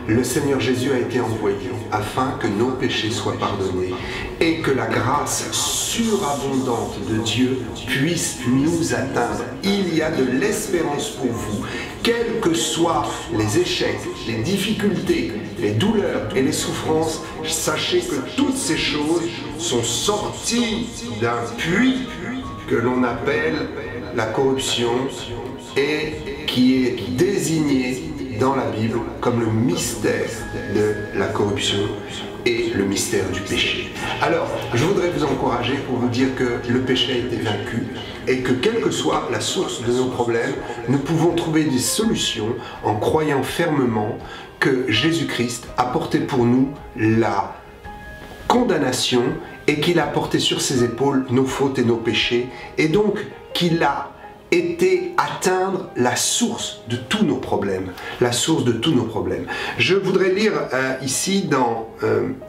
le Seigneur Jésus a été envoyé afin que nos péchés soient pardonnés et que la grâce surabondante de Dieu puisse nous atteindre. Il y a de l'espérance pour vous. Quels que soient les échecs, les difficultés, les douleurs et les souffrances, sachez que toutes ces choses sont sorties d'un puits que l'on appelle la corruption et qui est désigné dans la Bible comme le mystère de la corruption et le mystère du péché. Alors, je voudrais vous encourager pour vous dire que le péché a été vaincu et que quelle que soit la source de nos problèmes, nous pouvons trouver des solutions en croyant fermement que Jésus-Christ a porté pour nous la condamnation et qu'il a porté sur ses épaules nos fautes et nos péchés et donc qu'il a été atteindre la source de tous nos problèmes, la source de tous nos problèmes. Je voudrais lire ici dans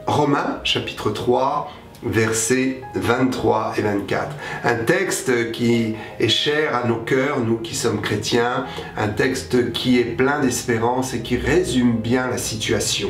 Romains chapitre 3, versets 23 et 24. Un texte qui est cher à nos cœurs, nous qui sommes chrétiens, un texte qui est plein d'espérance et qui résume bien la situation.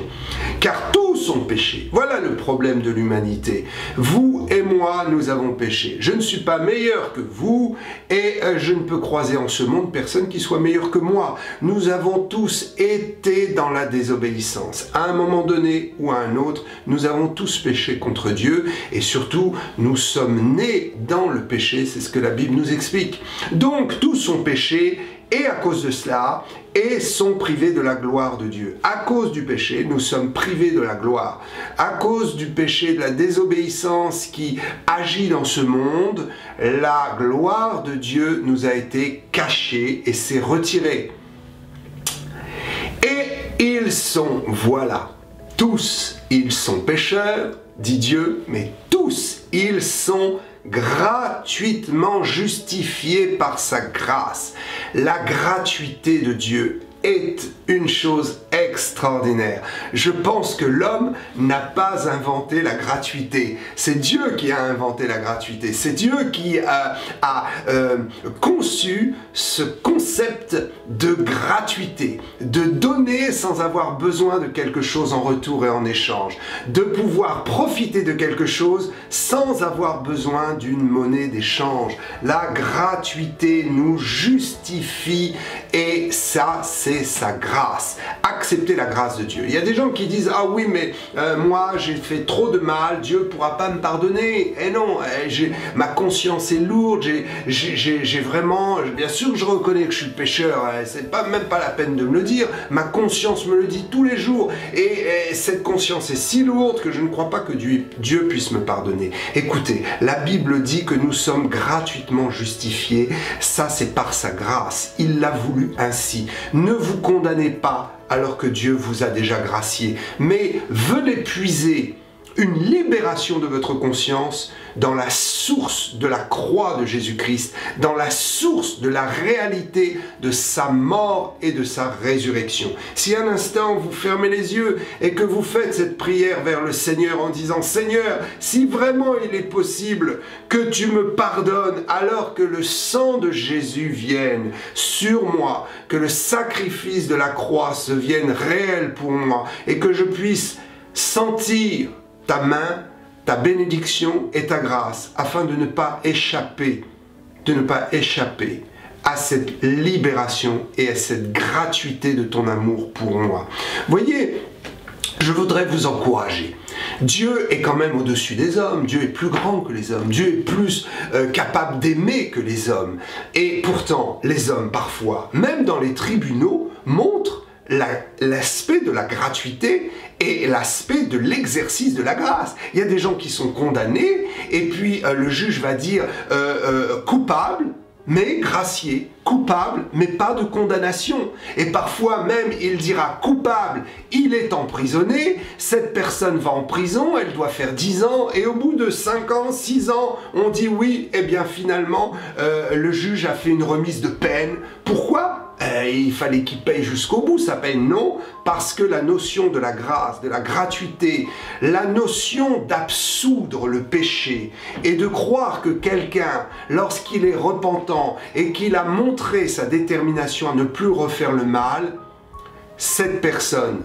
Car tous ont péché. Voilà le problème de l'humanité. Vous et moi, nous avons péché. Je ne suis pas meilleur que vous et je ne peux croiser en ce monde personne qui soit meilleur que moi. Nous avons tous été dans la désobéissance. À un moment donné ou à un autre, nous avons tous péché contre Dieu. Et surtout, nous sommes nés dans le péché, c'est ce que la Bible nous explique. Donc, tous ont péché, et à cause de cela, et sont privés de la gloire de Dieu. À cause du péché, nous sommes privés de la gloire. À cause du péché, de la désobéissance qui agit dans ce monde, la gloire de Dieu nous a été cachée et s'est retirée. Et ils sont, voilà, tous, ils sont pécheurs, dit Dieu, mais tous, ils sont gratuitement justifiés par sa grâce. La gratuité de Dieu est une chose extraordinaire. Je pense que l'homme n'a pas inventé la gratuité. C'est Dieu qui a inventé la gratuité. C'est Dieu qui a conçu ce concept de gratuité, de donner sans avoir besoin de quelque chose en retour et en échange, de pouvoir profiter de quelque chose sans avoir besoin d'une monnaie d'échange. La gratuité nous justifie et ça, c'est sa grâce. Accepter la grâce de Dieu. Il y a des gens qui disent « Ah oui, mais moi, j'ai fait trop de mal, Dieu ne pourra pas me pardonner. » Et non, ma conscience est lourde, j'ai vraiment... Bien sûr que je reconnais que je suis pécheur, c'est même pas la peine de me le dire. Ma conscience me le dit tous les jours. Et cette conscience est si lourde que je ne crois pas que Dieu puisse me pardonner. Écoutez, la Bible dit que nous sommes gratuitement justifiés. Ça, c'est par sa grâce. Il l'a voulu ainsi. Ne vous condamnez pas alors que Dieu vous a déjà gracié, mais venez puiser une libération de votre conscience dans la source de la croix de Jésus-Christ, dans la source de la réalité de sa mort et de sa résurrection. Si un instant vous fermez les yeux et que vous faites cette prière vers le Seigneur en disant « Seigneur, si vraiment il est possible que tu me pardonnes alors que le sang de Jésus vienne sur moi, que le sacrifice de la croix se vienne réel pour moi et que je puisse sentir ta main, ta bénédiction et ta grâce, afin de ne pas échapper à cette libération et à cette gratuité de ton amour pour moi. Voyez, je voudrais vous encourager. Dieu est quand même au-dessus des hommes, Dieu est plus grand que les hommes, Dieu est plus capable d'aimer que les hommes. Et pourtant, les hommes parfois, même dans les tribunaux, montrent l'aspect de la gratuité et l'aspect de l'exercice de la grâce. Il y a des gens qui sont condamnés et puis le juge va dire coupable mais gracié, coupable mais pas de condamnation. Et parfois même il dira coupable, il est emprisonné, cette personne va en prison, elle doit faire 10 ans et au bout de 5 ans, 6 ans, on dit oui, et bien finalement le juge a fait une remise de peine. Pourquoi ? Il fallait qu'il paye jusqu'au bout sa peine, non, parce que la notion de la grâce, de la gratuité, la notion d'absoudre le péché et de croire que quelqu'un, lorsqu'il est repentant et qu'il a montré sa détermination à ne plus refaire le mal, cette personne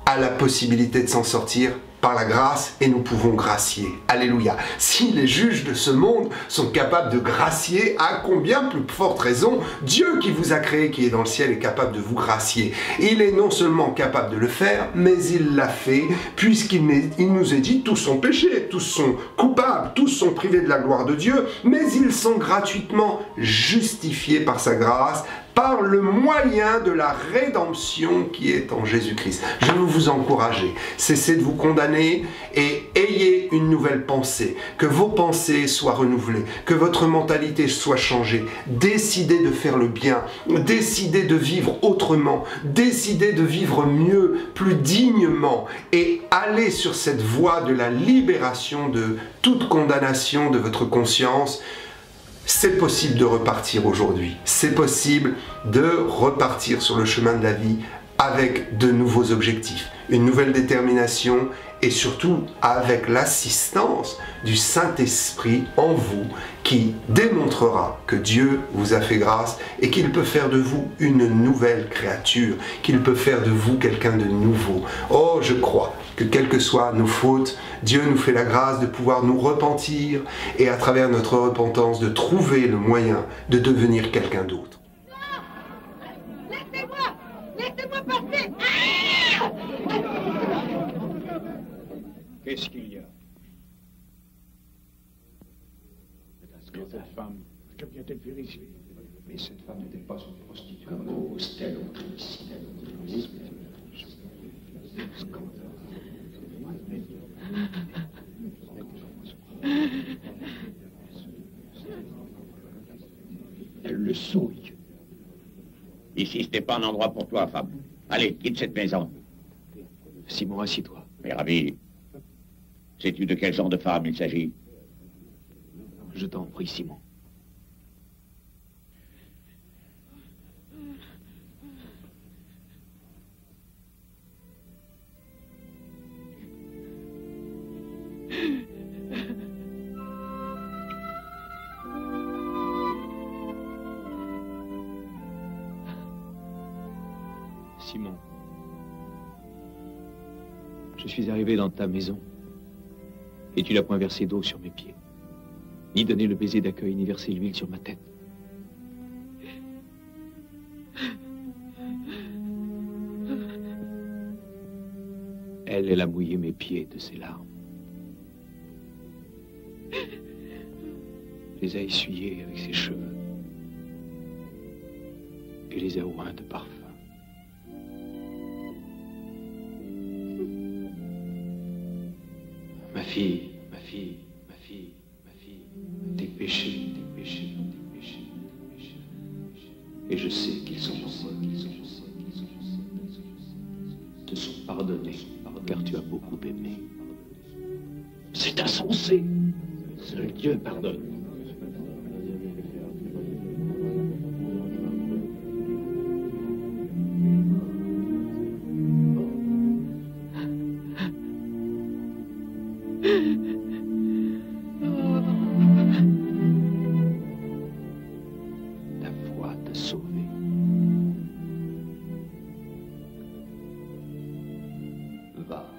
a la possibilité de s'en sortir par la grâce et nous pouvons gracier. Alléluia. Si les juges de ce monde sont capables de gracier, à combien plus forte raison Dieu qui vous a créé, qui est dans le ciel, est capable de vous gracier. Il est non seulement capable de le faire, mais il l'a fait, puisqu'il nous est dit, tous sont péchés, tous sont coupables, tous sont privés de la gloire de Dieu, mais ils sont gratuitement justifiés par sa grâce, par le moyen de la rédemption qui est en Jésus-Christ. Je veux vous encourager, cessez de vous condamner et ayez une nouvelle pensée, que vos pensées soient renouvelées, que votre mentalité soit changée, décidez de faire le bien, décidez de vivre autrement, décidez de vivre mieux, plus dignement et allez sur cette voie de la libération de toute condamnation de votre conscience. C'est possible de repartir aujourd'hui. C'est possible de repartir sur le chemin de la vie avec de nouveaux objectifs, une nouvelle détermination et surtout avec l'assistance du Saint-Esprit en vous qui démontrera que Dieu vous a fait grâce et qu'il peut faire de vous une nouvelle créature, qu'il peut faire de vous quelqu'un de nouveau. Oh, je crois que quelles que soient nos fautes, Dieu nous fait la grâce de pouvoir nous repentir et à travers notre repentance de trouver le moyen de devenir quelqu'un d'autre. Laissez-moi! Laissez-moi passer! Qu'est-ce qu'il y a? Cette femme, que vient-elle faire ici? Mais cette femme n'était pas une prostituée. Comment ose-t-elle entrer ici? Elle le souille. Ici, ce n'est pas un endroit pour toi, femme. Allez, quitte cette maison. Simon, assis-toi. Mais Ravi, sais-tu de quel genre de femme il s'agit? Je t'en prie, Simon. Simon, je suis arrivé dans ta maison et tu n'as point versé d'eau sur mes pieds, ni donné le baiser d'accueil, ni versé l'huile sur ma tête. Elle a mouillé mes pieds de ses larmes. Les a essuyés avec ses cheveux et les a oints de parfum. Ma fille, ma fille, ma fille, ma fille, tes péchés, tes péchés, tes péchés, tes péchés. Et je sais qu'ils sont nombreux, te sont pardonnés, car tu as beaucoup aimé. C'est insensé. Seul Dieu pardonne. Ta foi t'a sauvé. Va.